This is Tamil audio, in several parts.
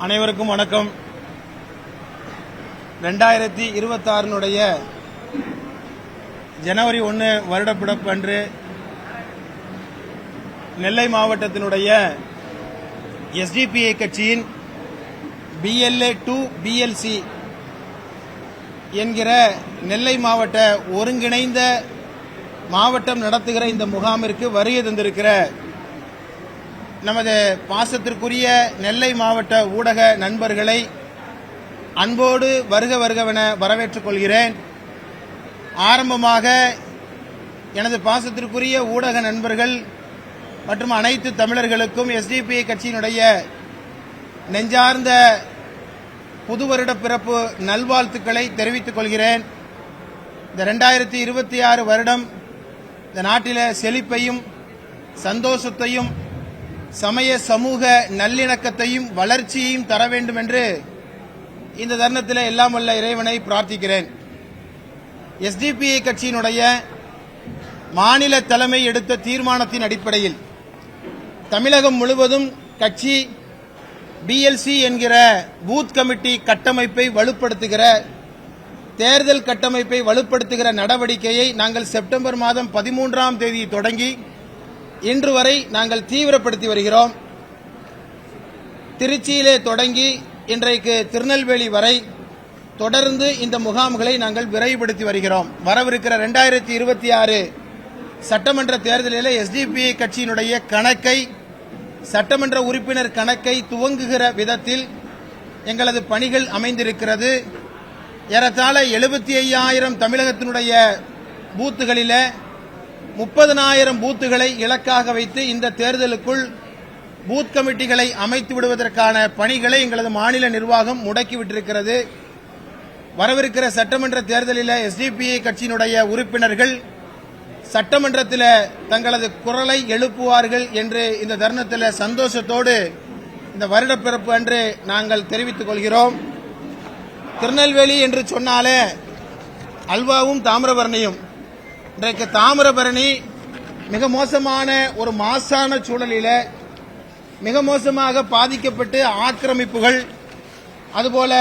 அனைவருக்கும் வணக்கம். 2026 ஜனவரி 1 வருடப்பிறப்பு அன்று நெல்லை மாவட்டத்தினுடைய எஸ்டிபிஐ கட்சியின் BLA to BLC என்கிற நெல்லை மாவட்ட ஒருங்கிணைந்த மாவட்டம் நடத்துகிற இந்த முகாமிற்கு வருகை தந்திருக்கிற நமது பாசத்திற்குரிய நெல்லை மாவட்ட ஊடக நண்பர்களை அன்போடு வருக வருகவென வரவேற்றுக் கொள்கிறேன். ஆரம்பமாக எனது பாசத்திற்குரிய ஊடக நண்பர்கள் மற்றும் அனைத்து தமிழர்களுக்கும் எஸ்டிபிஐ கட்சியினுடைய நெஞ்சார்ந்த புது வருட பிறப்பு நல்வாழ்த்துக்களை தெரிவித்துக் கொள்கிறேன். இந்த 2026 வருடம் இந்த நாட்டில் செழிப்பையும் சந்தோஷத்தையும் சமய சமூக நல்லிணக்கத்தையும் வளர்ச்சியையும் தர வேண்டும் என்று இந்த தருணத்தில் எல்லாம் வல்ல இறைவனை பிரார்த்திக்கிறேன். எஸ்டிபிஐ கட்சியினுடைய மாநில தலைமை எடுத்த தீர்மானத்தின் அடிப்படையில் தமிழகம் முழுவதும் கட்சி BLC என்கிற பூத் கமிட்டி கட்டமைப்பை வலுப்படுத்துகிற தேர்தல் கட்டமைப்பை வலுப்படுத்துகிற நடவடிக்கையை நாங்கள் செப்டம்பர் மாதம் 13ஆம் தேதி தொடங்கி இன்று வரை நாங்கள் தீவிரப்படுத்தி வருகிறோம். திருச்சியிலே தொடங்கி இன்றைக்கு திருநெல்வேலி வரை தொடர்ந்து இந்த முகாம்களை நாங்கள் விரைவுபடுத்தி வருகிறோம். வரவிருக்கிற 2026 சட்டமன்ற தேர்தலில் எஸ்டிபிஐ கட்சியினுடைய கணக்கை சட்டமன்ற உறுப்பினர் கணக்கை துவங்குகிற விதத்தில் எங்களது பணிகள் அமைந்திருக்கிறது. ஏறத்தாழ 75,000 தமிழகத்தினுடைய பூத்துகளில் 30,000 பூத்துகளை இலக்காக வைத்து இந்த தேர்தலுக்குள் பூத் கமிட்டிகளை அமைத்து விடுவதற்கான பணிகளை எங்களது மாநில நிர்வாகம் முடக்கிவிட்டிருக்கிறது. வரவிருக்கிற சட்டமன்ற தேர்தலில் எஸ்டிபிஐ கட்சியினுடைய உறுப்பினர்கள் சட்டமன்றத்தில் தங்களது குரலை எழுப்புவார்கள் என்று இந்த தருணத்தில் சந்தோஷத்தோடு இந்த வருடப்பிறப்பு அன்று நாங்கள் தெரிவித்துக் கொள்கிறோம். திருநெல்வேலி என்று சொன்னாலே அல்வாவும் தாமிரபரணியும். இன்றைக்கு தாமிரபரணி மிக மோசமான ஒரு மாசான சூழலில் மிக மோசமாக பாதிக்கப்பட்டு ஆக்கிரமிப்புகள் அதுபோல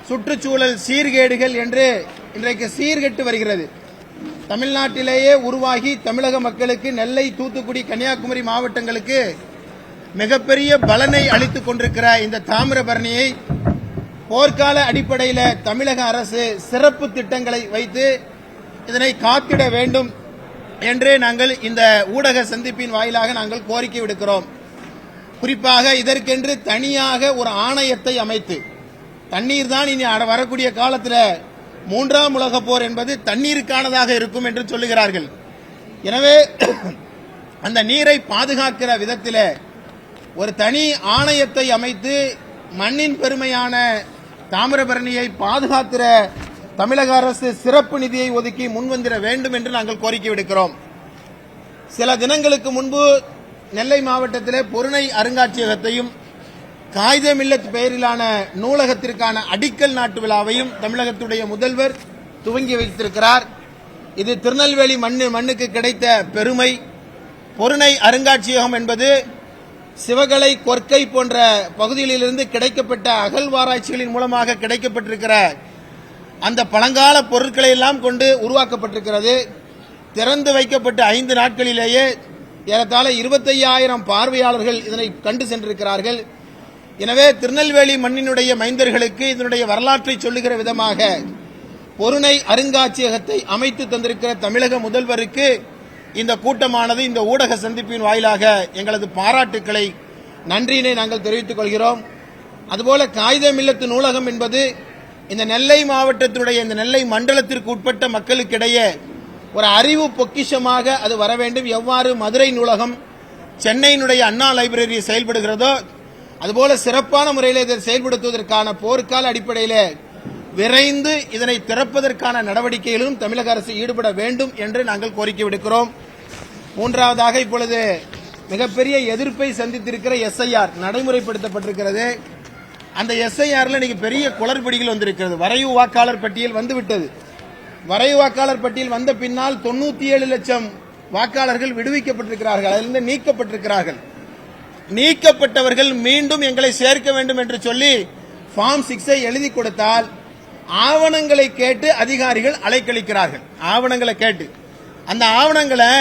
சுற்றுச்சூழல் சீர்கேடுகள் என்று இன்றைக்கு சீர்கெட்டு வருகிறது. தமிழ்நாட்டிலேயே உருவாகி தமிழக மக்களுக்கு நெல்லை, தூத்துக்குடி, கன்னியாகுமரி மாவட்டங்களுக்கு மிகப்பெரிய பலனை அளித்துக் கொண்டிருக்கிற இந்த தாமிரபரணியை போர்க்கால அடிப்படையில் தமிழக அரசு சிறப்பு திட்டங்களை வைத்து இதனை காத்திட வேண்டும் என்று நாங்கள் இந்த ஊடக சந்திப்பின் வாயிலாக நாங்கள் கோரிக்கை விடுக்கிறோம். குறிப்பாக இதற்கென்று தனியாக ஒரு ஆணையத்தை அமைத்து தண்ணீர் தான் இனி வரக்கூடிய காலத்தில் 3ஆம் உலகப் போர் என்பது தண்ணீருக்கானதாக இருக்கும் என்று சொல்லுகிறார்கள். எனவே அந்த நீரை பாதுகாக்கிற விதத்தில் ஒரு தனி ஆணையத்தை அமைத்து மண்ணின் பெருமையான தாமிரபரணியை பாதுகாக்கிற தமிழக அரசு சிறப்பு நிதியை ஒதுக்கி முன்வந்திட வேண்டும் என்று நாங்கள் கோரிக்கை விடுக்கிறோம். சில தினங்களுக்கு முன்பு நெல்லை மாவட்டத்தில் பொருணை அருங்காட்சியகத்தையும் காகித மில்லத் பெயரிலான நூலகத்திற்கான அடிக்கல் நாட்டு விழாவையும் தமிழகத்துடைய முதல்வர் துவங்கி வைத்திருக்கிறார். இது திருநெல்வேலி மண்ணுக்கு கிடைத்த பெருமை. பொருணை அருங்காட்சியகம் என்பது சிவகலை, கொற்கை போன்ற பகுதிகளிலிருந்து கிடைக்கப்பட்ட அகழ்வாராய்ச்சிகளின் மூலமாக கிடைக்கப்பட்டிருக்கிற அந்த பழங்கால பொருட்களை எல்லாம் கொண்டு உருவாக்கப்பட்டிருக்கிறது. திறந்து வைக்கப்பட்ட 5 நாட்களிலேயே ஏறத்தாழ 25,000 பார்வையாளர்கள் இதனை கண்டு சென்றிருக்கிறார்கள். எனவே திருநெல்வேலி மண்ணினுடைய மைந்தர்களுக்கு இதனுடைய வரலாற்றை சொல்லுகிற விதமாக பொருணை அருங்காட்சியகத்தை அமைத்து தந்திருக்கிற தமிழக முதல்வருக்கு இந்த கூட்டமானது இந்த ஊடக சந்திப்பின் வாயிலாக எங்களது பாராட்டுக்களை, நன்றியினை நாங்கள் தெரிவித்துக் கொள்கிறோம். அதுபோல காகித மில்லத்து நூலகம் என்பது இந்த நெல்லை மாவட்டத்தினுடைய இந்த நெல்லை மண்டலத்திற்கு உட்பட்ட மக்களுக்கிடையே ஒரு அறிவு பொக்கிஷமாக அது வர வேண்டும். எவ்வாறு மதுரை நூலகம், சென்னையினுடைய அண்ணா லைப்ரரி செயல்படுகிறதோ அதுபோல சிறப்பான முறையில் இதை செயல்படுத்துவதற்கான போர்க்கால அடிப்படையில் விரைந்து இதனை திறப்பதற்கான நடவடிக்கைகளிலும் தமிழக அரசு ஈடுபட வேண்டும் என்று நாங்கள் கோரிக்கை விடுக்கிறோம். மூன்றாவதாக இப்பொழுது மிகப்பெரிய எதிர்ப்பை சந்தித்திருக்கிற SIR நடைமுறைப்படுத்தப்பட்டிருக்கிறது. அந்த SIRல இன்னைக்கு பெரிய குளறுபடிகள் வந்திருக்கிறது. வரைவு வாக்காளர் பட்டியல் வந்துவிட்டது. வரைவு வாக்காளர் பட்டியல் வந்த பின்னால் 97 லட்சம் வாக்காளர்கள் விடுவிக்கப்பட்டிருக்கிறார்கள், அதிலிருந்து நீக்கப்பட்டிருக்கிறார்கள். நீக்கப்பட்டவர்கள் மீண்டும் எங்களை சேர்க்க வேண்டும் என்று சொல்லி ஃபார்ம் 6 எழுதி கொடுத்தால் ஆவணங்களை கேட்டு அதிகாரிகள் அலைக்கழிக்கிறார்கள். ஆவணங்களை கேட்டு அந்த ஆவணங்களை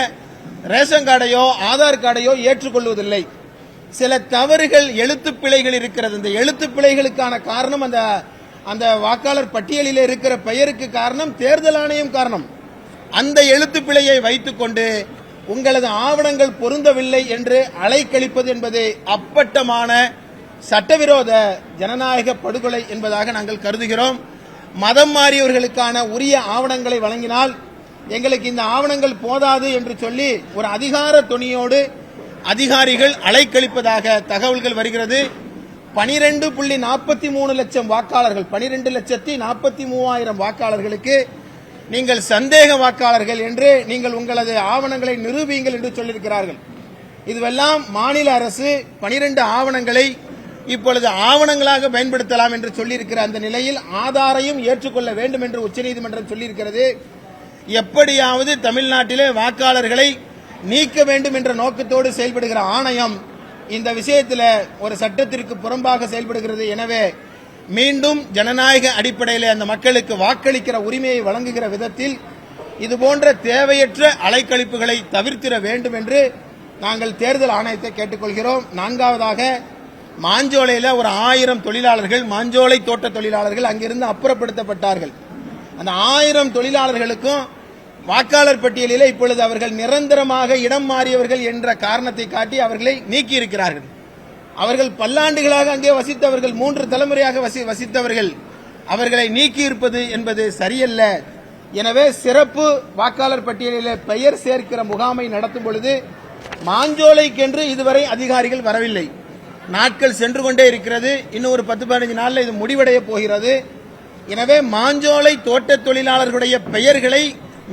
ரேஷன் கார்டையோ ஆதார் கார்டையோ ஏற்றுக்கொள்வதில்லை. சில தவறுகள் எழுத்து பிழைகள் இருக்கிறது. இந்த எழுத்து பிழைகளுக்கான காரணம் அந்த வாக்காளர் பட்டியலில் இருக்கிற பெயருக்கு காரணம் தேர்தல் ஆணையம் காரணம். அந்த எழுத்து பிழையை வைத்துக் கொண்டு உங்களது ஆவணங்கள் பொருந்தவில்லை என்று அலைக்கழிப்பது என்பது அப்பட்டமான சட்டவிரோத ஜனநாயக படுகொலை என்பதாக நாங்கள் கருதுகிறோம். மதம் மாறியவர்களுக்கான உரிய ஆவணங்களை வழங்கினால் எங்களுக்கு இந்த ஆவணங்கள் போதாது என்று சொல்லி ஒரு அதிகார துணியோடு அதிகாரிகள் அலைக்கழிப்பதாக தகவல்கள் வருகிறது. 12.43 லட்சம் வாக்காளர்கள் 12,43,000 வாக்காளர்களுக்கு நீங்கள் சந்தேக வாக்காளர்கள் என்று நீங்கள் உங்களது ஆவணங்களை நிரூபியுங்கள் என்று சொல்லியிருக்கிறார்கள். இதுவெல்லாம் மாநில அரசு 12 ஆவணங்களை இப்பொழுது ஆவணங்களாக பயன்படுத்தலாம் என்று சொல்லியிருக்கிற அந்த நிலையில் ஆதாரையும் ஏற்றுக்கொள்ள வேண்டும் என்று உச்சநீதிமன்றம் சொல்லியிருக்கிறது. எப்படியாவது தமிழ்நாட்டிலே வாக்காளர்களை நீக்க வேண்டும் என்ற நோக்கத்தோடு செயல்படுகிற ஆணையம் இந்த விஷயத்தில் ஒரு சட்டத்திற்கு புறம்பாக செயல்படுகிறது. எனவே மீண்டும் ஜனநாயக அடிப்படையில் அந்த மக்களுக்கு வாக்களிக்கிற உரிமையை வழங்குகிற விதத்தில் இதுபோன்ற தேவையற்ற அலைக்கழிப்புகளை தவிர்த்திட வேண்டும் என்று நாங்கள் தேர்தல் ஆணையத்தை கேட்டுக்கொள்கிறோம். நான்காவதாக மாஞ்சோலையில் ஒரு 1000 தொழிலாளர்கள் மாஞ்சோலை தோட்ட தொழிலாளர்கள் அங்கிருந்து அப்புறப்படுத்தப்பட்டார்கள். அந்த 1000 தொழிலாளர்களுக்கும் வாக்காளர் பட்டியலில் இப்பொழுது அவர்கள் நிரந்தரமாக இடம் மாறியவர்கள் என்ற காரணத்தை காட்டி அவர்களை நீக்கியிருக்கிறார்கள். அவர்கள் பல்லாண்டுகளாக அங்கே வசித்தவர்கள், 3 தலைமுறையாக வசித்தவர்கள், அவர்களை நீக்கியிருப்பது என்பது சரியல்ல. எனவே சிறப்பு வாக்காளர் பட்டியலில் பெயர் சேர்க்கிற முகாமை நடத்தும் பொழுது மாஞ்சோலைக்கென்று இதுவரை அதிகாரிகள் வரவில்லை. நாட்கள் சென்று கொண்டே இருக்கிறது. இன்னும் ஒரு 10-15 நாளில் இது முடிவடைய போகிறது. எனவே மாஞ்சோலை தோட்ட தொழிலாளர்களுடைய பெயர்களை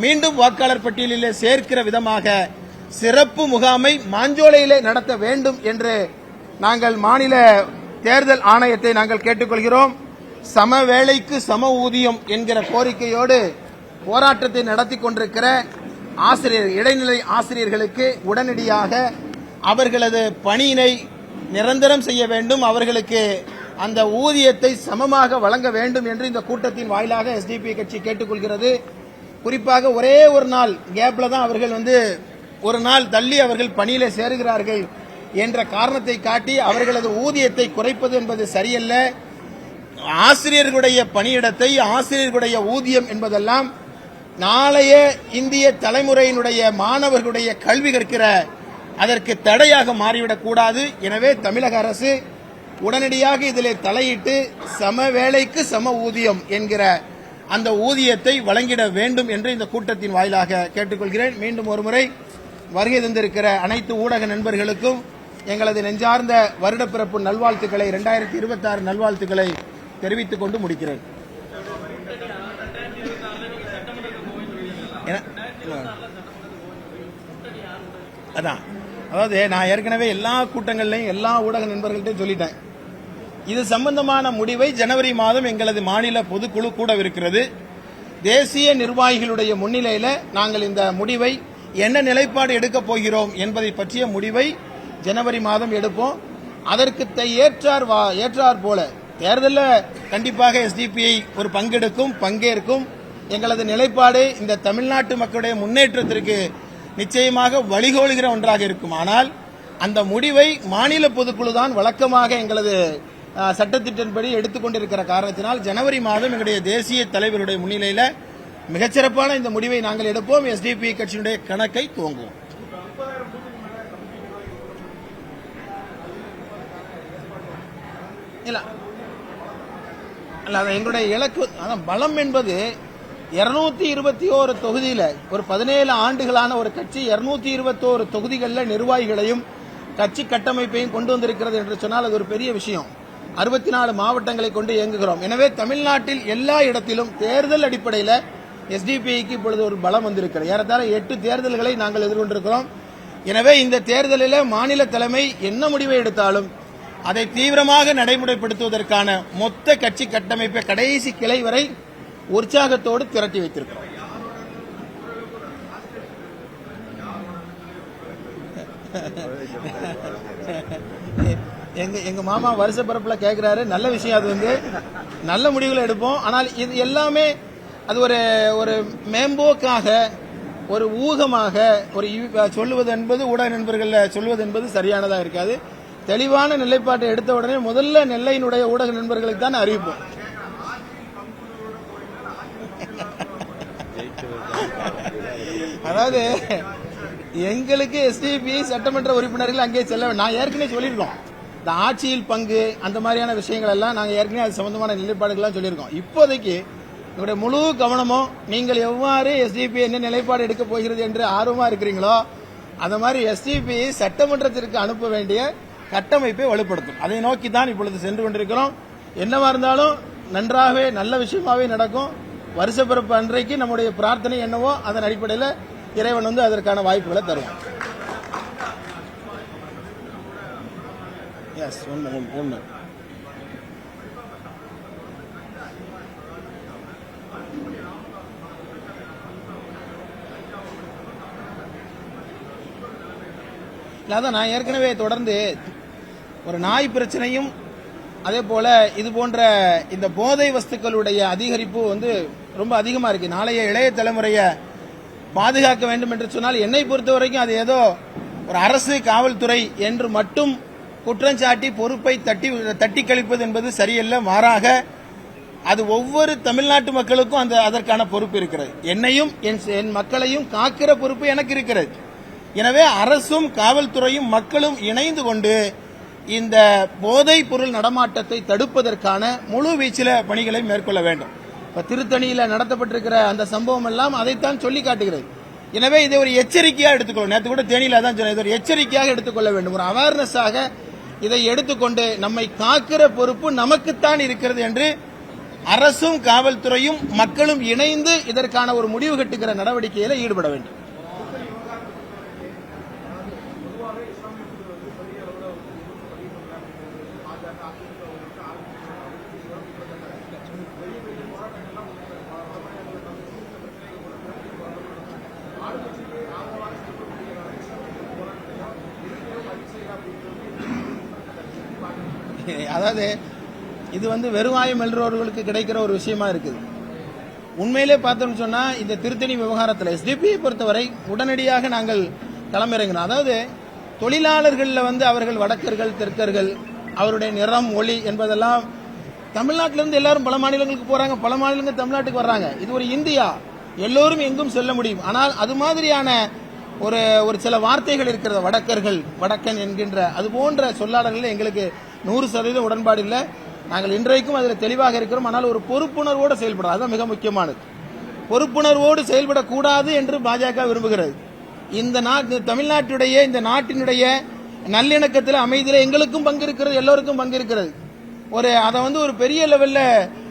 மீண்டும் வாக்காளர் பட்டியலில் சேர்க்கிற விதமாக சிறப்பு முகாமை மாஞ்சோலையிலே நடத்த வேண்டும் என்று நாங்கள் மாநில தேர்தல் ஆணையத்தை நாங்கள் கேட்டுக்கொள்கிறோம். சம வேளைக்கு சம ஊதியம் என்கிற கோரிக்கையோடு போராட்டத்தை நடத்தி கொண்டிருக்கிற இடைநிலை ஆசிரியர்களுக்கு உடனடியாக அவர்களது பணியினை நிரந்தரம் செய்ய வேண்டும், அவர்களுக்கு அந்த ஊதியத்தை சமமாக வழங்க வேண்டும் என்று இந்த கூட்டத்தின் வாயிலாக எஸ்டிபி கட்சி கேட்டுக்கொள்கிறது. குறிப்பாக ஒரே ஒரு நாள் கேப்ல தான் அவர்கள் ஒரு நாள் தள்ளி அவர்கள் பணியில சேருகிறார்கள் என்ற காரணத்தை காட்டி அவர்களது ஊதியத்தை குறைப்பது என்பது சரியல்ல. ஆசிரியர்களுடைய பணியிடத்தை ஆசிரியர்களுடைய ஊதியம் என்பதெல்லாம் நாளைய இந்திய தலைமுறையினுடைய மாணவர்களுடைய கல்வி கற்கிற அதற்கு தடையாக மாறிவிடக் கூடாது. எனவே தமிழக அரசு உடனடியாக இதிலே தலையிட்டு சம வேளைக்கு சம ஊதியம் என்கிற அந்த ஊதியத்தை வழங்கிட வேண்டும் என்று இந்த கூட்டத்தின் வாயிலாக கேட்டுக்கொள்கிறேன். மீண்டும் ஒருமுறை வருகை தந்திருக்கிற அனைத்து ஊடக நண்பர்களுக்கும் எங்களது நெஞ்சார்ந்த வருடப்பிறப்பு நல்வாழ்த்துக்களை 2026 நல்வாழ்த்துக்களை தெரிவித்துக் கொண்டு முடிக்கிறேன். அதாவது நான் ஏற்கனவே எல்லா கூட்டங்கள்லையும் எல்லா ஊடக நண்பர்கள்ட்டையும் சொல்லிட்டேன். இது சம்பந்தமான முடிவை ஜனவரி மாதம் எங்களது மாநில பொதுக்குழு கூடவிருக்கிறது. தேசிய நிர்வாகிகளுடைய முன்னிலையில் நாங்கள் இந்த முடிவை என்ன நிலைப்பாடு எடுக்கப் போகிறோம் என்பதை பற்றிய முடிவை ஜனவரி மாதம் எடுப்போம். அதற்கு ஏற்றார் போல தேர்தலில் கண்டிப்பாக எஸ்டிபிஐ ஒரு பங்கேற்கும். எங்களது நிலைப்பாடு இந்த தமிழ்நாட்டு மக்களுடைய முன்னேற்றத்திற்கு நிச்சயமாக வழிகோலுகிற ஒன்றாக இருக்கும். ஆனால் அந்த முடிவை மாநில பொதுக்குழு தான் வழக்கமாக எங்களது சட்டத்திட்டன்படி எடுத்துக்கொண்டிருக்கிற காரணத்தினால் ஜனவரி மாதம் எங்களுடைய தேசிய தலைவருடைய முன்னிலையில் மிகச்சிறப்பான இந்த முடிவை நாங்கள் எடுப்போம். எஸ்டிபி கட்சியினுடைய கணக்கை துவங்குவோம். எங்களுடைய இலக்கு பலம் என்பது 221 தொகுதியில ஒரு 17 ஆண்டுகளான ஒரு கட்சி 221 தொகுதிகளில் நிர்வாகிகளையும் கட்சி கட்டமைப்பையும் கொண்டு வந்திருக்கிறது என்று சொன்னால் அது ஒரு பெரிய விஷயம். 64 மாவட்டங்களை கொண்டு இயங்குகிறோம். எனவே தமிழ்நாட்டில் எல்லா இடத்திலும் தேர்தல் அடிப்படையில் எஸ்டிபிஐக்கு இப்பொழுது ஒரு பலம் வந்திருக்கிறது. ஏறத்தாழ 8 தேர்தல்களை நாங்கள் எதிர்கொண்டிருக்கிறோம். எனவே இந்த தேர்தலில் மாநில தலைமை என்ன முடிவை எடுத்தாலும் அதை தீவிரமாக நடைமுறைப்படுத்துவதற்கான மொத்த கட்சி கட்டமைப்பை கடைசி கிளை வரை உற்சாகத்தோடு திரட்டி வைத்திருக்கிறோம். எங்க மாமா வருஷ பிறப்புல கேட்கிறாரு, நல்ல விஷயம். அது வந்து நல்ல முடிவுகளை எடுப்போம். ஆனால் இது எல்லாமே அது ஒரு ஒரு மேம்போக்காக, ஒரு ஊகமாக ஒரு சொல்லுவது என்பது, ஊடக நண்பர்கள் சொல்லுவது என்பது சரியானதாக இருக்காது. தெளிவான நிலைப்பாட்டை எடுத்த உடனே முதல்ல நெல்லையினுடைய ஊடக நண்பர்களுக்கு தான் அறிவிப்போம். அதாவது எங்களுக்கு எஸ்டிபி சட்டமன்ற உறுப்பினர்கள் அங்கே செல்ல, நான் ஏற்கனவே சொல்லியிருக்கோம், இந்த ஆட்சியில் பங்கு அந்த மாதிரியான விஷயங்கள் எல்லாம் நாங்கள் ஏற்கனவே அது சம்பந்தமான நிலைப்பாடுகள்லாம் சொல்லியிருக்கோம். இப்போதைக்கு எங்களுடைய முழு கவனமும் நீங்கள் எவ்வாறு எஸ்டிபி என்ன நிலைப்பாடு எடுக்க போகிறது என்று ஆர்வமா இருக்கிறீங்களோ அந்த மாதிரி எஸ்டிபி சட்டமன்றத்திற்கு அனுப்ப வேண்டிய கட்டமைப்பை வலுப்படுத்தும். அதை நோக்கி தான் இப்பொழுது சென்று கொண்டிருக்கிறோம். என்னவா இருந்தாலும் நன்றாகவே நல்ல விஷயமாவே நடக்கும். வருஷ பிறப்பு அன்றைக்கு நம்முடைய பிரார்த்தனை என்னவோ அதன் அடிப்படையில் இறைவன் வந்து அதற்கான வாய்ப்புகளை தருவான். எஸ், ஒன்று அதான் நான் ஏற்கனவே தொடர்ந்து ஒரு நாய் பிரச்சனையும் அதே போல இது போன்ற இந்த போதை வஸ்துக்களுடைய அதிகரிப்பு வந்து ரொம்ப அதிகமா இருக்கு. நாளைய இளைய தலைமுறையை பாதுகாக்க வேண்டும் என்று சொன்னால் என்னை பொறுத்த வரைக்கும் அது ஏதோ ஒரு அரசு காவல்துறை என்று மட்டும் குற்றஞ்சாட்டி பொறுப்பை தட்டி கழிப்பது என்பது சரியல்ல. மாறாக அது ஒவ்வொரு தமிழ்நாட்டு மக்களுக்கும் அதற்கான பொறுப்பு இருக்கிறது. என்னையும் என் மக்களையும் காக்கிற பொறுப்பு எனக்கு இருக்கிறது. எனவே அரசும் காவல்துறையும் மக்களும் இணைந்து கொண்டு இந்த போதைப் பொருள் நடமாட்டத்தை தடுப்பதற்கான முழு வீச்சில பணிகளை மேற்கொள்ள வேண்டும். இப்ப திருத்தணியில நடத்தப்பட்டிருக்கிற அந்த சம்பவம் எல்லாம் அதைத்தான் சொல்லி காட்டுகிறது. எனவே இதை ஒரு எச்சரிக்கையா எடுத்துக்கொள்ளும். நேற்று கூட தேனியில தான் சொன்னேன், இதை ஒரு எச்சரிக்கையாக எடுத்துக்கொள்ள வேண்டும். ஒரு அவேர்னஸாக இதை எடுத்துக்கொண்டு நம்மை காக்கிற பொறுப்பு நமக்குத்தான் இருக்கிறது என்று அரசும் காவல்துறையும் மக்களும் இணைந்து இதற்கான ஒரு முடிவு கட்டுகிற நடவடிக்கையில் ஈடுபட வேண்டும். அதாவது இது வந்து வெறுவாயம் எழுறவர்களுக்கு கிடைக்கிற ஒரு விஷயமா இருக்குது. உண்மையிலே பார்த்தோம்னு சொன்னா இந்த திருத்தணி விவகாரத்தில் எஸ்டிபியை பொறுத்தவரை உடனடியாக நாங்கள் களமிறங்கினோம். அதாவது தொழிலாளர்கள்ல வந்து அவர்கள் வடக்கர்கள் தெற்கர்கள் அவருடைய நிறம் ஒளி என்பதெல்லாம் தமிழ்நாட்டிலிருந்து எல்லாரும் பல மாநிலங்களுக்கு போறாங்க, பல மாநிலங்கள் தமிழ்நாட்டுக்கு வர்றாங்க. இது ஒரு இந்தியா, எல்லோரும் எங்கும் செல்ல முடியும். ஆனால் அது மாதிரியான ஒரு சில வார்த்தைகள் இருக்கிறது, வடக்கர்கள் வடக்கன் என்கின்ற அது போன்ற சொல்லாடல்கள் எங்களுக்கு 100% உடன்பாடு இல்லை. நாங்கள் இன்றைக்கும் அதில் தெளிவாக இருக்கிறோம். ஆனால் ஒரு பொறுப்புணர்வோடு செயல்படும், அதுதான் மிக முக்கியமானது. பொறுப்புணர்வோடு செயல்படக்கூடாது என்று பாஜக விரும்புகிறது. இந்த தமிழ்நாட்டுடைய இந்த நாட்டினுடைய நல்லிணக்கத்தில் அமைதியில் எங்களுக்கும் பங்கு இருக்கிறது, எல்லோருக்கும் பங்கு இருக்கிறது. அதை வந்து ஒரு பெரிய லெவல்ல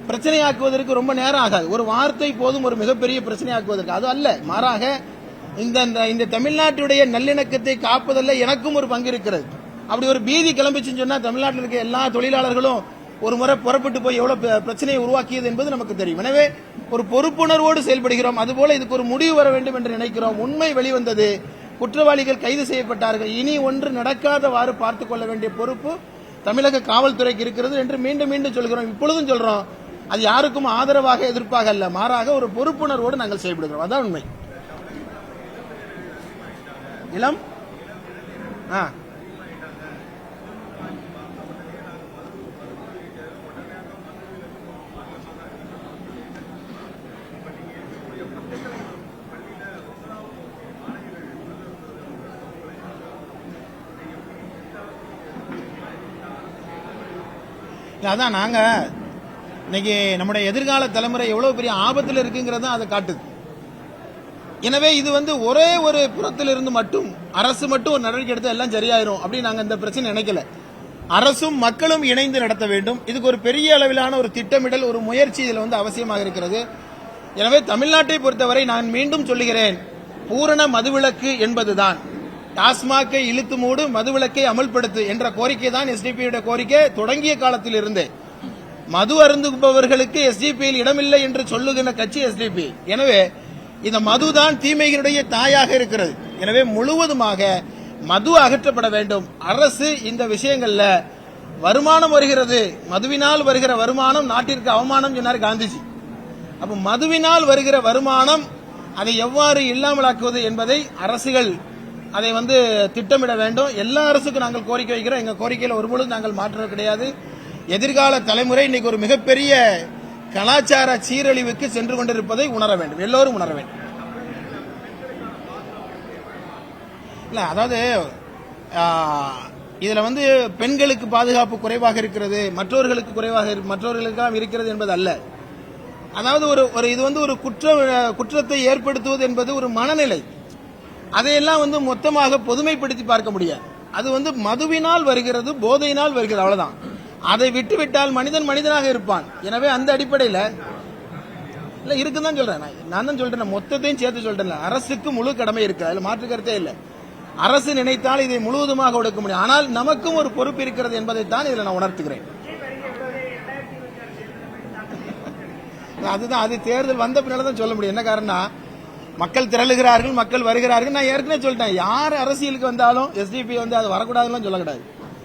பிரச்சனையாக்குவதற்கு ரொம்ப நேரம் ஆகாது. ஒரு வார்த்தை போதும் ஒரு மிகப்பெரிய பிரச்சனையாக்குவதற்கு. அது அல்ல, மாறாக இந்த தமிழ்நாட்டுடைய நல்லிணக்கத்தை காப்பதில் எனக்கும் ஒரு பங்கு இருக்கிறது. அப்படி ஒரு பீதி கிளம்பிச்சுன்னு சொன்னா தமிழ்நாட்டில் இருக்க எல்லா தொழிலாளர்களும் ஒரு முறை புறப்பட்டு போய் எவ்வளவு பிரச்சனையை உருவாக்கியது என்பது நமக்கு தெரியும். எனவே ஒரு பொறுப்புணர்வோடு செயல்படுகிறோம். அதுபோல இதுக்கு ஒரு முடிவு வர வேண்டும் என்று நினைக்கிறோம். உண்மை வெளிவந்தது, குற்றவாளிகள் கைது செய்யப்பட்டார்கள். இனி ஒன்று நடக்காதவாறு பார்த்துக் கொள்ள வேண்டிய பொறுப்பு தமிழக காவல்துறைக்கு இருக்கிறது என்று மீண்டும் மீண்டும் சொல்கிறோம். இப்பொழுதும் சொல்றோம், அது யாருக்கும் ஆதரவாக எதிர்ப்பாக அல்ல, மாறாக ஒரு பொறுப்புணர்வோடு நாங்கள் செயல்படுகிறோம். அதான் உண்மை. இளம் அதான் நாங்க இன்னைக்கு நம்முடைய எதிர்கால தலைமுறை எவ்வளவு பெரிய ஆபத்தில் இருக்குங்கிறத அதை காட்டுது. எனவே இது வந்து ஒரே ஒரு புறத்திலிருந்து மட்டும் அரசு மட்டும் ஒரு நடவடிக்கை எடுத்து எல்லாம் சரியாயிரும் அப்படின்னு நாங்க இந்த பிரச்சனை நினைக்கல. அரசும் மக்களும் இணைந்து நடத்த வேண்டும். இதுக்கு ஒரு பெரிய அளவிலான ஒரு திட்டமிடல், ஒரு முயற்சி இதில் வந்து அவசியமாக இருக்கிறது. எனவே தமிழ்நாட்டை பொறுத்தவரை நான் மீண்டும் சொல்லுகிறேன், பூரண மதுவிலக்கு என்பதுதான். டாஸ்மாகை இழுத்து மூடு, மதுவிலக்கை அமல்படுத்து என்ற கோரிக்கை தான் எஸ்டிபியுடைய கோரிக்கை. தொடங்கிய காலத்தில் இருந்தே மது அருந்துபவர்களுக்கு எஸ்டிபியில் இடமில்லை என்று சொல்லுகின்ற கட்சி எஸ்டிபி. எனவே இந்த மதுதான் தீமைகளுடைய தாயாக இருக்கிறது. எனவே முழுவதுமாக மது அகற்றப்பட வேண்டும். அரசு இந்த விஷயங்கள்ல வருமானம் வருகிறது, மதுவினால் வருகிற வருமானம் நாட்டிற்கு அவமானம் சொன்னார் காந்திஜி. அப்ப மதுவினால் வருகிற வருமானம் அதை எவ்வாறு இல்லாமலாக்குவது என்பதை அரசுகள் அதை திட்டமிட வேண்டும். எல்லா அரசுக்கும் நாங்கள் கோரிக்கை வைக்கிறோம். எங்க கோரிக்கையில் ஒருபொழுதும் நாங்கள் மாற்றம் கிடையாது. எதிர்கால தலைமுறை இன்னைக்கு ஒரு மிகப்பெரிய கலாச்சார சீரழிவுக்கு சென்று கொண்டிருப்பதை உணர வேண்டும், எல்லோரும் உணர வேண்டும். இல்ல அதாவது இதுல பெண்களுக்கு பாதுகாப்பு குறைவாக இருக்கிறது, மற்றவர்களுக்கு மற்றவர்களுக்காக இருக்கிறது என்பது அல்ல. அதாவது ஒரு இது ஒரு குற்றத்தை ஏற்படுத்துவது என்பது ஒரு மனநிலை. அதையெல்லாம் மொத்தமாக பொதுமைப்படுத்தி பார்க்க முடியாது. அது மதுவினால் வருகிறது, போதையினால் வருகிறது, அவ்வளவுதான். அதை விட்டுவிட்டால் மனிதன் மனிதனாக இருப்பான். எனவே அந்த அடிப்படையில் இல்ல இருக்குதான் சொல்றேன். நான் தான் சொல்றேன், மொத்தத்தையும் சேர்த்து சொல்றேன். அரசுக்கு முழு கடமை இருக்கு, அதுல மாற்று கருத்தே இல்லை. அரசு நினைத்தால் இதை முழுவதுமாக ஒடுக்க முடியும். ஆனால் நமக்கும் ஒரு பொறுப்பு இருக்கிறது என்பதைத்தான் இதில் நான் உணர்த்துகிறேன். அதுதான், அது தேர்தல் வந்த பின்னால்தான் சொல்ல முடியும். என்ன காரணம், மக்கள் திரளுகிறார்கள், மக்கள் வருகிறார்கள். நான் ஏற்கனவே சொல்லிட்டேன், யார் அரசியலுக்கு வந்தாலும் எஸ்டிபி அது வரக்கூடாதுன்னு சொல்லக்கூடாது.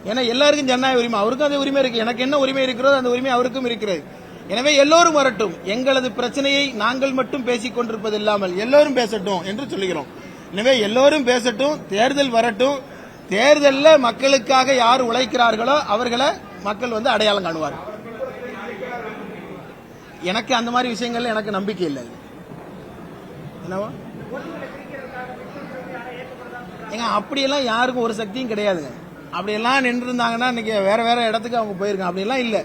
ஏன்னா எல்லாருக்கும் ஜனநாயக உரிமை, அவருக்கும் அதே உரிமை இருக்கு. எனக்கு என்ன உரிமை இருக்கிறதோ அந்த உரிமை அவருக்கும் இருக்கிறது. எனவே எல்லோரும் வரட்டும், எங்களது பிரச்சனையை நாங்கள் மட்டும் பேசிக் கொண்டிருப்பது இல்லாமல் எல்லோரும் பேசட்டும் என்று சொல்லுகிறோம். எனவே எல்லோரும் பேசட்டும், தேர்தல் வரட்டும். தேர்தலில் மக்களுக்காக யார் உழைக்கிறார்களோ அவர்களை மக்கள் அடையாளம் காணுவார். எனக்கு அந்த மாதிரி விஷயங்கள்ல எனக்கு நம்பிக்கை இல்லை. என்னவா ஏங்க, அப்படியெல்லாம் யாருக்கும் ஒரு சக்தியும் கிடையாதுங்க. அப்படியெல்லாம் நின்று இருந்தாங்கன்னா இன்னைக்கு வேற வேற இடத்துக்கு அவங்க போயிருக்காங்க. அப்படியெல்லாம் இல்லை.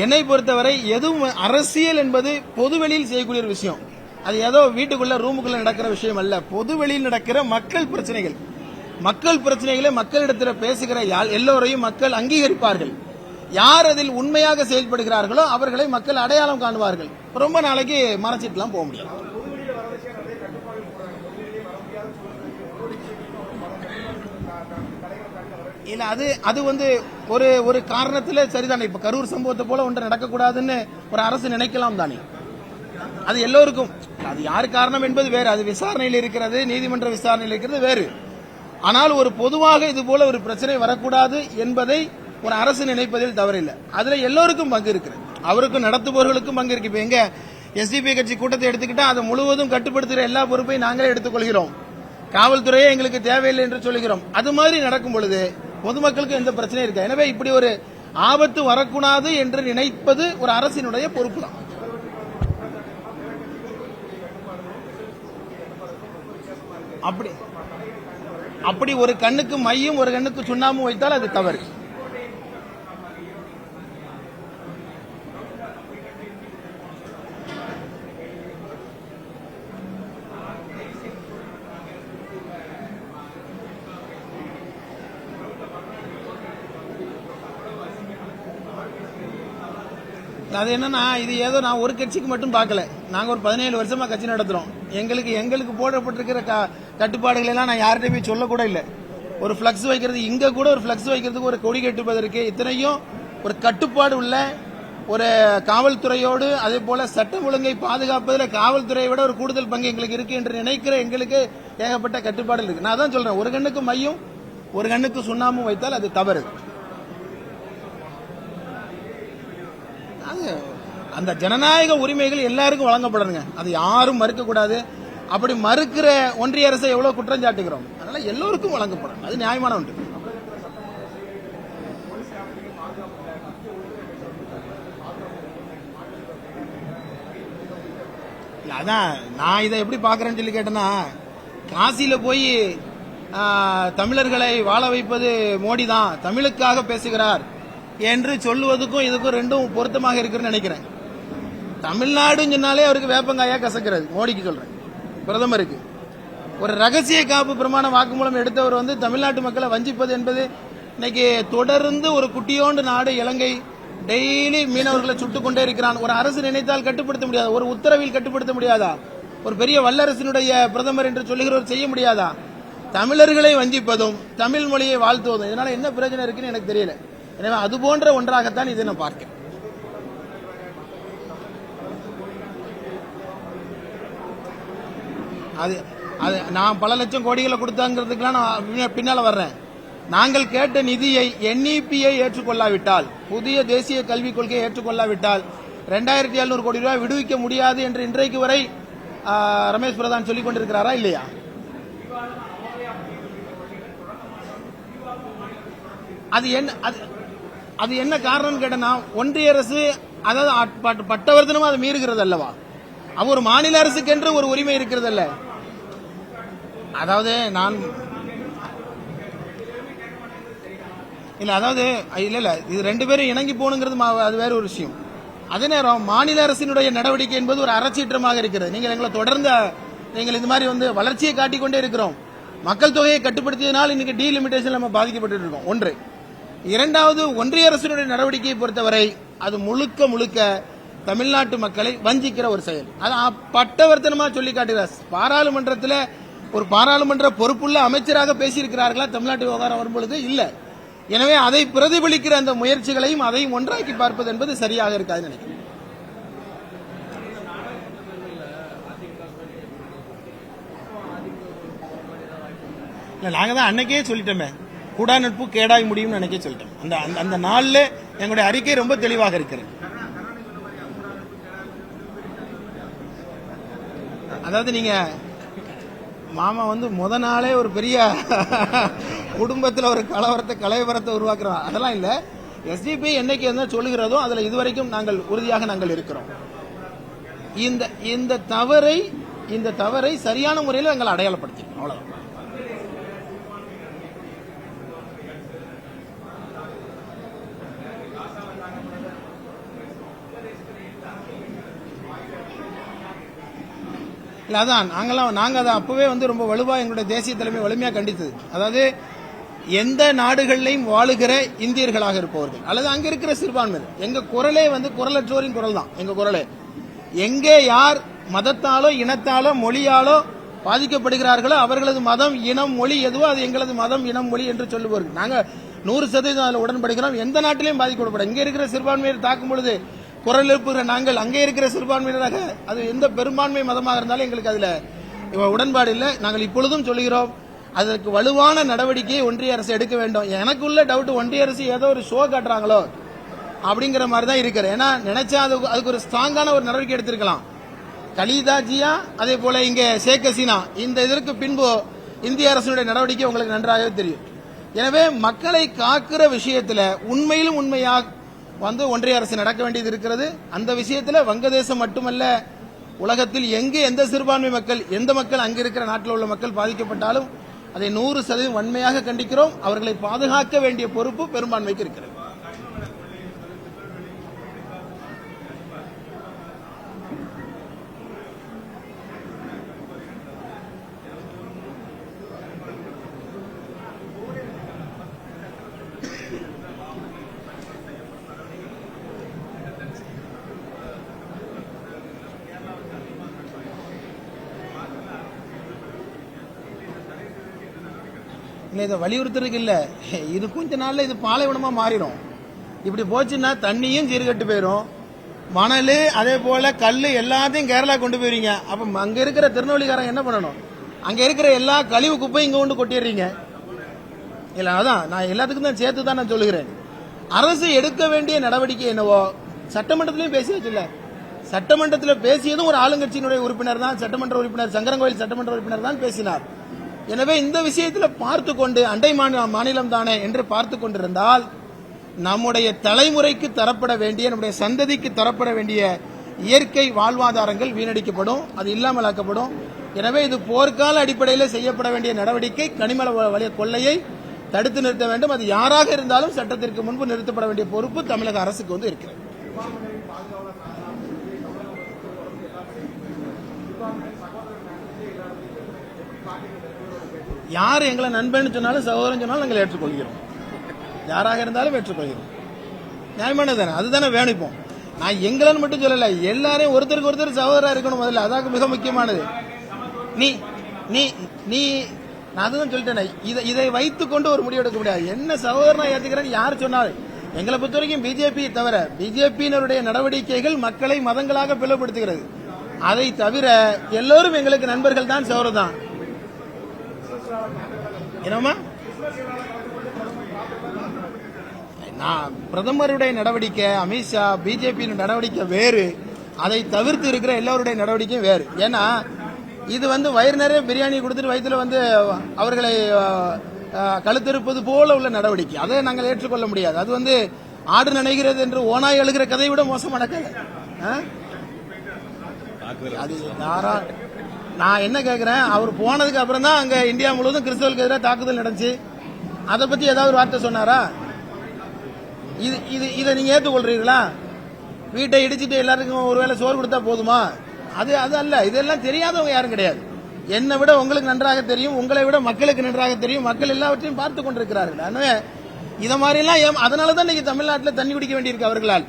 என்னை பொறுத்தவரை எதுவும் அரசியல் என்பது பொதுவெளியில் செய்யக்கூடிய ஒரு விஷயம். அது ஏதோ வீட்டுக்குள்ள ரூமுக்குள்ள நடக்கிற விஷயம் அல்ல. பொதுவெளியில் நடக்கிற மக்கள் பிரச்சனைகளை மக்களிடத்தில் பேசுகிற எல்லோரையும் மக்கள் அங்கீகரிப்பார்கள். யார் அதில் உண்மையாக செயல்படுகிறார்களோ அவர்களை மக்கள் அடையாளம் காணுவார்கள். ரொம்ப நாளைக்கு மறைச்சிட்டுலாம் போக முடியாது. இல்ல அது ஒரு காரணத்துல சரிதானே. இப்ப கரூர் சம்பவத்தை போல ஒன்று நடக்கக்கூடாதுன்னு ஒரு அரசு நினைக்கலாம் தானே. அது எல்லோருக்கும், அது யாரு காரணம் என்பது வேறு, அது விசாரணையில் இருக்கிறது, நீதிமன்ற விசாரணையில் இருக்கிறது வேறு. ஆனால் ஒரு பொதுவாக இது போல ஒரு பிரச்சனை வரக்கூடாது என்பதை ஒரு அரசு நினைப்பதில் தவறில்லை. அதுல எல்லோருக்கும் பங்கு இருக்கிறது, அவருக்கும் நடத்துபவர்களுக்கும் பங்கு இருக்கு. இப்ப எங்க எஸ்டிபி கட்சி கூட்டத்தை எடுத்துக்கிட்டா அதை முழுவதும் கட்டுப்படுத்துகிற எல்லா பொறுப்பையும் நாங்களே எடுத்துக்கொள்கிறோம். காவல்துறையே எங்களுக்கு தேவையில்லை என்று சொல்லுகிறோம். அது மாதிரி நடக்கும் பொழுது பொதுமக்களுக்கு எந்த பிரச்சனையும் இருக்கு. எனவே இப்படி ஒரு ஆபத்து வரக்கூடாது என்று நினைப்பது ஒரு அரசினுடைய பொறுப்பு தான். அப்படி ஒரு கண்ணுக்கு மையும் ஒரு கண்ணுக்கு சுண்ணாமும் வைத்தால் அது தவறு. அது என்னன்னா, இது ஏதோ நான் ஒரு கட்சிக்கு மட்டும் பார்க்கல. நாங்க ஒரு 17 வருஷமா கட்சி நடத்துறோம். எங்களுக்கு போடப்பட்டிருக்கிற கட்டுப்பாடுகள் எல்லாம் நான் யார்கிட்ட போய் சொல்லக்கூட இல்லை. ஒரு பிளக்ஸ் வைக்கிறது, இங்க கூட ஒரு பிளக்ஸ் வைக்கிறதுக்கு ஒரு கொடி கட்டுவதற்கு இத்தனையும் ஒரு கட்டுப்பாடு உள்ள ஒரு காவல்துறையோடு, அதே போல சட்டம் ஒழுங்கை பாதுகாப்பதில் காவல்துறையை விட ஒரு கூடுதல் பங்கு எங்களுக்கு இருக்கு என்று நினைக்கிற எங்களுக்கு ஏகப்பட்ட கட்டுப்பாடுகள் இருக்கு. நான் தான் சொல்றேன், ஒரு கண்ணுக்கு மையும் ஒரு கண்ணுக்கு சுண்ணாமும் வைத்தால் அது தவறு. அந்த ஜனநாயக உரிமைகள் எல்லாருக்கும் வழங்கப்படணுங்க, அது யாரும் மறுக்க கூடாது. அப்படி மறுக்கிற ஒன்றிய அரசை எவ்வளவு குற்றம் சாட்டுகிறோம். அதனால எல்லோருக்கும் வழங்கப்படும், அது நியாயமான ஒன்று. அதான் நான் இதை எப்படி பாக்குறேன்னு சொல்லி கேட்டேன்னா, காசியில போய் தமிழர்களை வாழ வைப்பது மோடி தான், தமிழுக்காக பேசுகிறார் என்று சொல்லுவதுக்கும் இதுக்கும் ரெண்டும் பொருத்தமாக இருக்குன்னு நினைக்கிறேன். தமிழ்நாடுன்னு சொன்னாலே அவருக்கு வேப்பங்காயா கசக்கிறது. மோடிக்கு சொல்றேன், பிரதமருக்கு ஒரு ரகசிய காப்பு பிரமாண வாக்குமூலம் எடுத்தவர் தமிழ்நாட்டு மக்களை வஞ்சிப்பது என்பது இன்னைக்கு தொடர்ந்து ஒரு குட்டியோண்டு நாடு இலங்கை டெய்லி மீனவர்களை சுட்டுக் கொண்டே இருக்கிறான். ஒரு அரசு நினைத்தால் கட்டுப்படுத்த முடியாதா? ஒரு உத்தரவில் கட்டுப்படுத்த முடியாதா? ஒரு பெரிய வல்லரசினுடைய பிரதமர் என்று சொல்லுகிறவர் செய்ய முடியாதா? தமிழர்களை வஞ்சிப்பதும் தமிழ் மொழியை வாழ்த்துவதும் இதனால என்ன பிரச்சனை இருக்குன்னு எனக்கு தெரியல. எனவே அது போன்ற ஒன்றாகத்தான் இதை நான் பார்க்கிறேன். அது நான் பல லட்சம் கோடிகளை கொடுத்தாங்கிறதுக்கெல்லாம் நான் பின்னால வர்றேன். நாங்கள் கேட்ட நிதியை NEP-யை ஏற்றுக்கொள்ளாவிட்டால், புதிய தேசிய கல்விக் கொள்கையை ஏற்றுக்கொள்ளாவிட்டால் 2700 கோடி ரூபாய் விடுவிக்க முடியாது என்று இன்றைக்கு வரை ரமேஷ் பிரதான் சொல்லிக் கொண்டிருக்கிறாரா இல்லையா? அது என்ன காரணம் கேட்டனா, ஒன்றிய அரசு அதாவது பட்டவர்த்தனமா அதை மீறுகிறது அல்லவா? அவ ஒரு மாநில அரசுக்கு என்று ஒரு உரிமை இருக்கிறது அல்ல. அதாவது நான் இல்ல அதாவது இல்ல இது ரெண்டு பேரும் இணங்கி போகணுங்கிறது அது வேற ஒரு விஷயம். அதே நேரம் மாநில அரசினுடைய நடவடிக்கை என்பது ஒரு அறச்சீற்றமாக இருக்கிறது. நீங்கள் எங்களை தொடர்ந்து நீங்கள் இந்த மாதிரி வளர்ச்சியை காட்டிக்கொண்டே இருக்கிறோம். மக்கள் தொகையை கட்டுப்படுத்தியதனால் இன்னைக்கு டீலிமிட்டேஷன் நம்ம பாதிக்கப்பட்டு இருக்கோம். ஒன்று. இரண்டாவது, ஒன்றிய அரசினுடைய நடவடிக்கையை பொறுத்தவரை அது முழுக்க தமிழ்நாட்டு மக்களை வஞ்சிக்கிற ஒரு செயல். அது பட்டவர்த்தனமா சொல்லி காட்டுகிறார். பாராளுமன்றத்தில் ஒரு பாராளுமன்ற பொறுப்புள்ள அமைச்சராக பேசியிருக்கிறார்களா தமிழ்நாட்டு விவகாரம் வரும்பொழுது? இல்ல. எனவே அதை பிரதிபலிக்கிற அந்த முயற்சிகளையும் அதையும் ஒன்றாக்கி பார்ப்பது என்பது சரியாக இருக்காது நினைக்கிறேன். நாங்க தான் அன்னைக்கே சொல்லிட்டோமே, கூடா நட்பு கேடாய் முடியும் அன்னைக்கே சொல்லிட்டோம். அந்த நாள்ல எங்களுடைய அறிக்கை ரொம்ப தெளிவாக இருக்கிறது. அதாவது நீங்க மாமா முத நாளே ஒரு பெரிய குடும்பத்தில் ஒரு கலவரத்தை உருவாக்குறோம். அதெல்லாம் இல்ல. SDP என்னைக்கு என்ன சொல்லுகிறதோ அதுல இதுவரைக்கும் நாங்கள் உறுதியாக நாங்கள் இருக்கிறோம். இந்த தவறை சரியான முறையில் நாங்கள் அடையாளப்படுத்திக்கிறோம். அவ்வளவுதான். இல்ல அதான் நாங்க அதை அப்பவே ரொம்ப வலுவா எங்களுடைய தேசிய தலைமை வலிமையா கண்டித்தது. அதாவது எந்த நாடுகளிலையும் வாழுகிற இந்தியர்களாக இருப்பவர்கள் அல்லது அங்க இருக்கிற சிறுபான்மையினர், எங்க குரலே குரலற்றோரின் குரல் தான். எங்க குரலே எங்கே யார் மதத்தாலோ இனத்தாலோ மொழியாலோ பாதிக்கப்படுகிறார்களோ அவர்களது மதம் இனம் மொழி எதுவோ அது எங்களது மதம் இனம் மொழி என்று சொல்லுவார்கள். நாங்க 100% அதில் உடன்படுகிறோம். எந்த நாட்டிலையும் பாதிக்கப்படும். இங்க இருக்கிற சிறுபான்மையினர் தாக்கும் பொழுது குரல் எழுப்புகிற நாங்கள் அங்கே இருக்கிற சிறுபான்மையினராக அது எந்த பெரும்பான்மை மதமாக இருந்தாலும் எங்களுக்கு அதுல உடன்பாடு இல்லை. நாங்கள் இப்பொழுதும் சொல்கிறோம், அதற்கு வலுவான நடவடிக்கையை ஒன்றிய அரசு எடுக்க வேண்டும். எனக்குள்ள டவுட், ஒன்றிய அரசு ஏதோ ஒரு ஷோ காட்டுறாங்களோ அப்படிங்கிற மாதிரி தான் இருக்கிறது. ஏன்னா நினைச்சா அதுக்கு ஒரு ஸ்ட்ராங்கான ஒரு நடவடிக்கை எடுத்திருக்கலாம். கலீதா ஜியா அதே போல இங்க ஷேக் ஹசீனா இந்த இதற்கு பின்பு இந்திய அரசுடைய நடவடிக்கை உங்களுக்கு நன்றாகவே தெரியும். எனவே மக்களை காக்கிற விஷயத்துல உண்மையிலும் உண்மையாக ஒன்றிய அரசு நடக்க வேண்டியது இருக்கிறது. அந்த விஷயத்தில் வங்கதேசம் மட்டுமல்ல, உலகத்தில் எங்கு எந்த சிறுபான்மை மக்கள் எந்த மக்கள் அங்கு இருக்கிற நாட்டில் உள்ள மக்கள் பாதிக்கப்பட்டாலும் அதை 100% வன்மையாக கண்டிக்கிறோம். அவர்களை பாதுகாக்க வேண்டிய பொறுப்பு பெரும்பான்மைக்கு இருக்கிறது. இதை வலியுறுத்துறதுக்கு இல்ல, இது கொஞ்ச நாள்ல இது பாலைவனமா மாறிடும். இப்படி போச்சுன்னா தண்ணியும் சீர்கட்டு போயிடும், மணல் அதே போல கல்லு எல்லாத்தையும் கேரளா கொண்டு போயிருவீங்க. அப்ப அங்க இருக்கிற திருநெல்வேலிக்காரன் என்ன பண்ணணும்? அங்க இருக்கிற எல்லா கழிவு குப்பையும் இங்க கொண்டு கொட்டிடுறீங்க. இல்ல அதான் நான் எல்லாத்துக்கும் தான் சேர்த்து தான் நான் சொல்லுகிறேன். அரசு எடுக்க வேண்டிய நடவடிக்கை என்னவோ சட்டமன்றத்திலையும் பேசியாச்சு. இல்ல சட்டமன்றத்தில் பேசியதும் ஒரு ஆளுங்கட்சியினுடைய உறுப்பினர் தான், சட்டமன்ற உறுப்பினர் சங்கரங்கோயில் சட்டமன்ற உறுப்பினர் தான் பேசினார். எனவே இந்த விஷயத்தில் பார்த்து கொண்டு அண்டை மாநிலம் தானே என்று பார்த்து கொண்டிருந்தால் நம்முடைய தலைமுறைக்கு தரப்பட வேண்டிய, நம்முடைய சந்ததிக்கு தரப்பட வேண்டிய இயற்கை வாழ்வாதாரங்கள் வீணடிக்கப்படும், அது இல்லாமலாக்கப்படும். எனவே இது போர்க்கால அடிப்படையில் செய்யப்பட வேண்டிய நடவடிக்கை. கனிம கொள்ளையை தடுத்து நிறுத்த வேண்டும். அது யாராக இருந்தாலும் சட்டத்திற்கு முன்பு நிறுத்தப்பட வேண்டிய பொறுப்பு தமிழக அரசுக்கு இருக்கிறது. யார் எங்களை நண்பன் சொன்னாலும் சகோதரன் சொன்னாலும் நாங்கள் ஏற்றுக்கொள்கிறோம். யாராக இருந்தாலும் ஏற்றுக்கொள்கிறோம். நியாயமானது தானே, அதுதானே வேணும். நான் எங்களன்னு மட்டும் சொல்லல, எல்லாரையும் ஒருத்தருக்கு ஒருத்தர் சகோதரா இருக்கணும். முதல்ல அதான் மிக முக்கியமானது. நீ நீ நீ நான் அதுதான் சொல்லிட்டேன். இதை வைத்துக் கொண்டு ஒரு முடிவு எடுக்க முடியாது. என்ன சகோதரனா ஏற்றுக்கிறேன்னு யார் சொன்னாலும் எங்களை பொறுத்த வரைக்கும் பிஜேபி தவிர பிஜேபியினருடைய நடவடிக்கைகள் மக்களை மதங்களாக பிளவுபடுத்துகிறது. அதை தவிர எல்லோரும் எங்களுக்கு நண்பர்கள் தான், சகோதரர் தான். என்னமா நான் பிரதமருடைய நடவடிக்கை, அமித்ஷா பிஜேபி நடவடிக்கை வேறு, அதை தவிர்த்து இருக்கிற எல்லோருடைய நடவடிக்கையும் வேறு. ஏன்னா இது வந்து வயிறு நிறைய பிரியாணி கொடுத்துட்டு வயிற்றுல வந்து அவர்களை கழுத்தெடுப்பது போல உள்ள நடவடிக்கை. அதை நாங்கள் ஏற்றுக்கொள்ள முடியாது. அது வந்து ஆடு நினைக்கிறது என்று ஓனாய் எழுகிற கதையை விட மோசமான கதை. அது யாரா நான் என்ன கேட்கிறேன், அவர் போனதுக்கு அப்புறம் தான் அங்க இந்தியா முழுவதும் கிறிஸ்தவர்களுக்கு எதிராக தாக்குதல் நடந்துச்சு. அதை பத்தி ஏதாவது ஒரு வார்த்தை சொன்னாரா? இதை நீங்க ஏற்றுக்கொள்றீங்களா? வீட்டை இடிச்சிட்டு எல்லாருக்கும் ஒருவேளை சோறு கொடுத்தா போதுமா? அது அல்ல. இதெல்லாம் தெரியாதவங்க யாரும் கிடையாது. என்னை விட உங்களுக்கு நன்றாக தெரியும், உங்களை விட மக்களுக்கு நன்றாக தெரியும். மக்கள் எல்லாவற்றையும் பார்த்து கொண்டிருக்கிறார்கள். எனவே இத மாதிரி எல்லாம் அதனாலதான் இன்னைக்கு தமிழ்நாட்டில் தண்ணி குடிக்க வேண்டியிருக்கு அவர்களால்.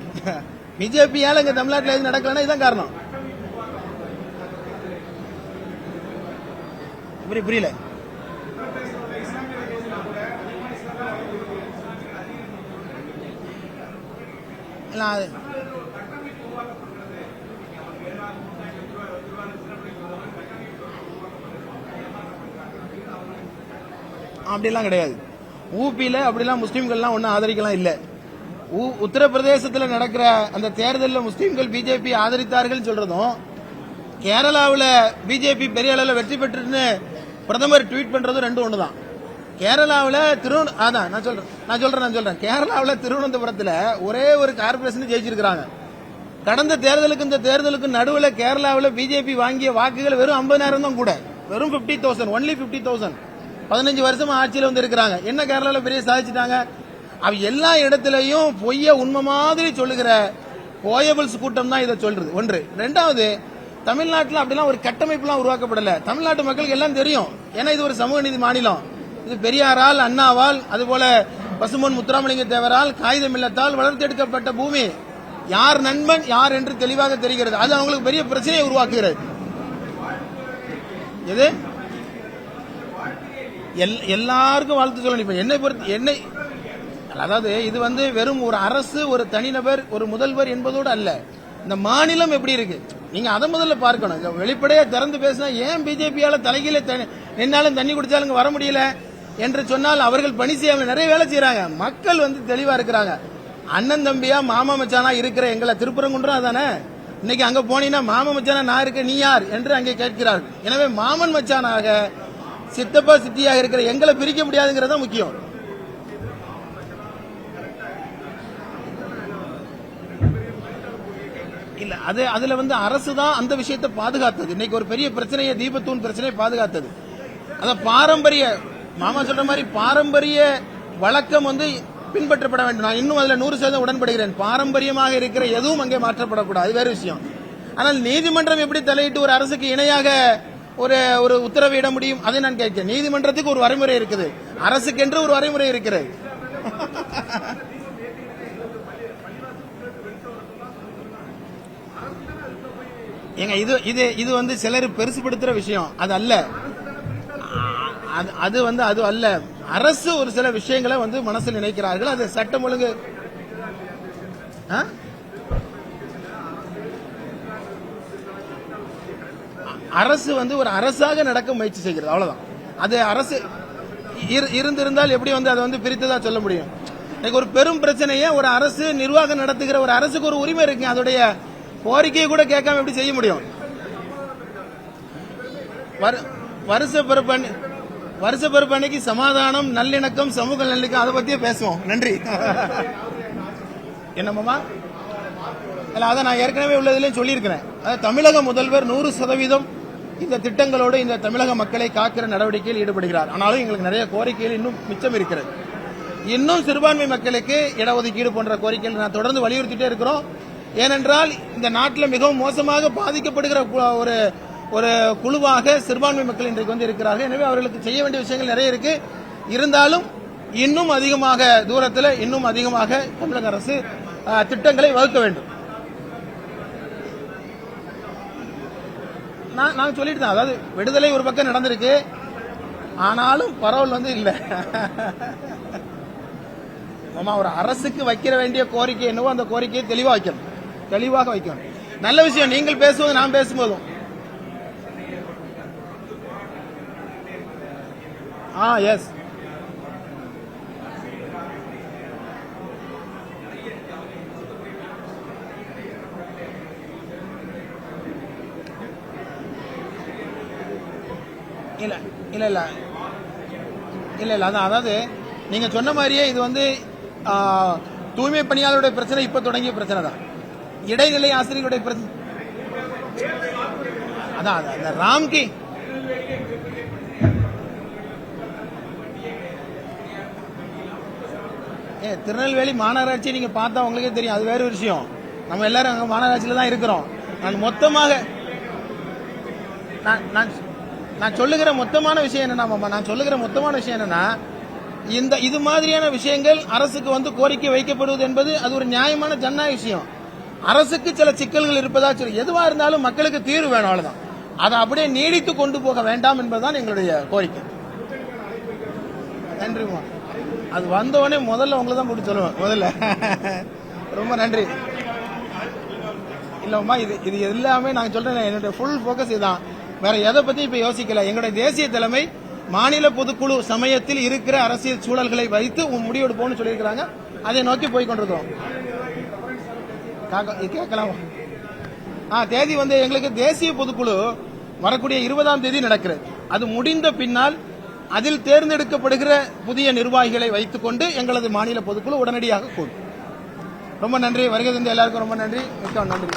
பிஜேபியால இங்க தமிழ்நாட்டில் எதுவும் நடக்கலன்னா இதுதான் காரணம். புரியல. அப்படிலாம் கிடையாது. ஊபியில அப்படிலாம் முஸ்லீம்கள்லாம் ஒன்னும் ஆதரிக்கலாம் இல்ல. உத்தரப்பிரதேசத்தில் நடக்கிற அந்த தேர்தலில் முஸ்லீம்கள் பிஜேபி ஆதரித்தார்கள் சொல்றதும், கேரளாவில் பிஜேபி பெரிய அளவில் வெற்றி பெற்றுன்னு பிரதமர் ட்வீட் பண்றதும் ரெண்டும் ஒண்ணுதான். கேரளாவில் நான் சொல்றேன் கேரளாவில் திருவனந்தபுரத்தில் ஒரே ஒரு கார்பரேஷன் ஜெயிச்சிருக்காங்க. கடந்த தேர்தலுக்கு இந்த தேர்தலுக்கு நடுவில் கேரளாவில் பிஜேபி வாங்கிய வாக்குகள் வெறும் 50,000 தான் கூட, வெறும் 50,000, ஒன்லி 50,000. 15 வருஷமா ஆட்சியில் வந்து இருக்கிறாங்க. என்ன கேரளாவில் பெரிய சாதிச்சுட்டாங்க? அவ எல்லா இடத்திலையும் பொய்ய உண்மை மாதிரி சொல்லுகிற கோயபிள்ஸ் கூட்டம் தான் இதை சொல்றது. ஒன்று. ரெண்டாவது, தமிழ்நாட்டில் அப்படிலாம் ஒரு கட்டமைப்புலாம் உருவாக்கப்படல. தமிழ்நாட்டு மக்களுக்கு எல்லாம் தெரியும். ஏன்னா இது ஒரு சமூக நீதி மாநிலம். இது பெரியாரால், அண்ணாவால், அதுபோல பசும்பொன் முத்துராமலிங்க தேவரால், காகிதம் இல்லத்தால் வளர்த்தெடுக்கப்பட்ட பூமி. யார் நண்பன் யார் என்று தெளிவாக தெரிகிறது. அது அவங்களுக்கு பெரிய பிரச்சனையை உருவாக்குகிறது. எது எல்லாருக்கும் வாழ்த்து சொல்லணும். இப்ப என்னை பொறுத்து என்னை அதாவது இது வந்து வெறும் ஒரு அரசு, ஒரு தனிநபர், ஒரு முதல்வர் என்பதோடு அல்ல. இந்த மாநிலம் எப்படி இருக்கு நீங்க அதை முதல்ல பார்க்கணும். வெளிப்படையா திறந்து பேசினா ஏன் பிஜேபியால தலைகீழ நின்னாலும் தண்ணி குடிச்சாலும் வர முடியல என்று சொன்னால் அவர்கள் பணி செய்ய நிறைய வேலை செய்யறாங்க. மக்கள் வந்து தெளிவா இருக்கிறாங்க. அண்ணன் தம்பியா மாமா மச்சானா இருக்கிற எங்களை திருப்பரங்குன்றம் அதானே. இன்னைக்கு அங்க போனீங்கன்னா மாமா மச்சானா நான் இருக்க நீ யார் என்று அங்கே கேட்கிறார்கள். எனவே மாமன் மச்சானாக சித்தப்பா சித்தியாக இருக்கிற எங்களை பிரிக்க முடியாதுங்கிறத முக்கியம். இல்ல அதுல வந்து அரசு தான் அந்த விஷயத்தை பாதுகாத்தது. இன்னைக்கு ஒரு பெரிய பிரச்சனையை, தீபத்தூன் பிரச்சனையை பாதுகாத்தது. அத பாரம்பரிய மாமா சொல்ற மாதிரி பாரம்பரிய வழக்கம் வந்து பின்பற்றப்பட வேண்டும். நான் இன்னும் அதுல 100% உடன்படுகிறேன். பாரம்பரியமாக இருக்கிற எதுவும் அங்கே மாற்றப்படக்கூடாது, வேற விஷயம். ஆனால் நீதிமன்றம் எப்படி தலையிட்டு ஒரு அரசுக்கு இணையாக ஒரு உத்தரவு இட முடியும்? அதை நான் கேட்கிறேன். நீதிமன்றத்துக்கு ஒரு வரைமுறை இருக்குது, அரசுக்கென்று ஒரு வரைமுறை இருக்கிறது. ஏங்க இது வந்து சிலர் பெருசுபடுத்துற விஷயம். அது அல்ல. அது வந்து அது அல்ல. அரசு ஒரு சில விஷயங்களை வந்து மனசில் நினைக்கிறார்கள். அது சட்டம் ஒழுங்கு அரசு வந்து ஒரு அரசாக நடக்க முயற்சி செய்கிறது, அவ்வளவுதான். அது அரசு இருந்திருந்தால் எப்படி வந்து அதை வந்து பிரித்துதான் சொல்ல முடியும்? இன்னைக்கு ஒரு பெரும் பிரச்சனையை ஒரு அரசு நிர்வாகம் நடத்துகிற ஒரு அரசுக்கு ஒரு உரிமை இருக்கு. அதோடைய கோரிக்கையை கூட கேட்காம எப்படி செய்ய முடியும்? வருஷப்பிறப்பு அன்னைக்கு சமாதானம், நல்லிணக்கம், சமூக நல்லிணக்கம், அதை பத்தியே பேசுவோம். நன்றி. என்னமாமா அதான் நான் ஏற்கனவே உள்ளதிலையும் சொல்லியிருக்கிறேன். தமிழக முதல்வர் 100% இந்த திட்டங்களோடு இந்த தமிழக மக்களை காக்கிற நடவடிக்கையில் ஈடுபடுகிறார். ஆனாலும் எங்களுக்கு நிறைய கோரிக்கைகள் இன்னும் மிச்சம் இருக்கிறது. இன்னும் சிறுபான்மை மக்களுக்கு இடஒதுக்கீடு போன்ற கோரிக்கைகள் நான் தொடர்ந்து வலியுறுத்திட்டே இருக்கிறோம். ஏனென்றால் இந்த நாட்டில் மிகவும் மோசமாக பாதிக்கப்படுகிற ஒரு குழுவாக சிறுபான்மை மக்கள் இன்றைக்கு வந்து இருக்கிறார்கள். எனவே அவர்களுக்கு செய்ய வேண்டிய விஷயங்கள் நிறைய இருக்கு. இருந்தாலும் இன்னும் அதிகமாக தூரத்தில் இன்னும் அதிகமாக தமிழக அரசு திட்டங்களை வகுக்க வேண்டும். நான் சொல்லிட்டு தான், அதாவது விடுதலை ஒரு பக்கம் நடந்திருக்கு, ஆனாலும் பரவல் வந்து இல்ல. ஒரு அரசுக்கு வைக்கிற வேண்டிய கோரிக்கை என்னவோ அந்த கோரிக்கையை தெளிவாக வைக்கணும். நல்ல விஷயம் நீங்கள் பேசுவது நான் பேசும்போதும் எஸ். இல்ல இல்ல இல்ல இல்ல இல்ல அதாவது நீங்க சொன்ன மாதிரியே இது வந்து தூய்மை பணியாளருடைய பிரச்சனை இப்ப தொடங்கிய பிரச்சனை தான். இடைநிலை ஆசிரியர்களுடைய பிரச்சனை அதான் ராம்கி திருநெல்வேலி மாநகராட்சி நீங்க பார்த்தா உங்களுக்கே தெரியும், அது வேற விஷயம். நம்ம எல்லாரும் அங்க மாநகராட்சியில தான் இருக்கிறோம். நான் மொத்தமாக நான் சொல்லுகிற மொத்தமான விஷயம் என்னன்னா இந்த இது மாதிரியான விஷயங்கள் அரசுக்கு வந்து கோரிக்கை வைக்கப்படுவது என்பது அது ஒரு நியாயமான ஜனநாயக விஷயம். அரசுக்கு சில சிக்கல்கள் இருப்பதா சொல்லி எதுவா இருந்தாலும் மக்களுக்கு தீர்வு வேணும், அவ்வளவுதான். அதை அப்படியே நீடித்து கொண்டு போக வேண்டாம் என்பதுதான் எங்களுடைய கோரிக்கை. நன்றிமா. அது வந்தவொடனே முதல்ல உங்களை தான் போட்டு சொல்லுவேன். முதல்ல ரொம்ப நன்றி. இல்லம்மா, இது எல்லாமே நான் சொல்றேன், என்னுடைய ஃபுல் போக்கஸ் இதுதான். வேற எதை பத்தி இப்ப யோசிக்கல. எங்களுடைய தேசிய தலைமை மாநில பொதுக்குழு சமயத்தில் இருக்கிற அரசியல் சூழல்களை வைத்து முடிவெடுப்போம்னு சொல்லியிருக்கிறாங்க. அதை நோக்கி போய் கொண்டிருக்கிறோம். கேட்கலாம். தேதி வந்து எங்களுக்கு தேசிய பொதுக்குழு வரக்கூடிய 20ஆம் தேதி நடக்கிறது. அது முடிந்த பின்னால் அதில் தேர்ந்தெடுக்கப்படுகிற புதிய நிர்வாகிகளை வைத்துக் கொண்டு எங்களது மாநில பொதுக்குழு உடனடியாக கூடும். ரொம்ப நன்றி. வருகை தந்த எல்லாருக்கும் ரொம்ப நன்றி. மிக்க நன்றி.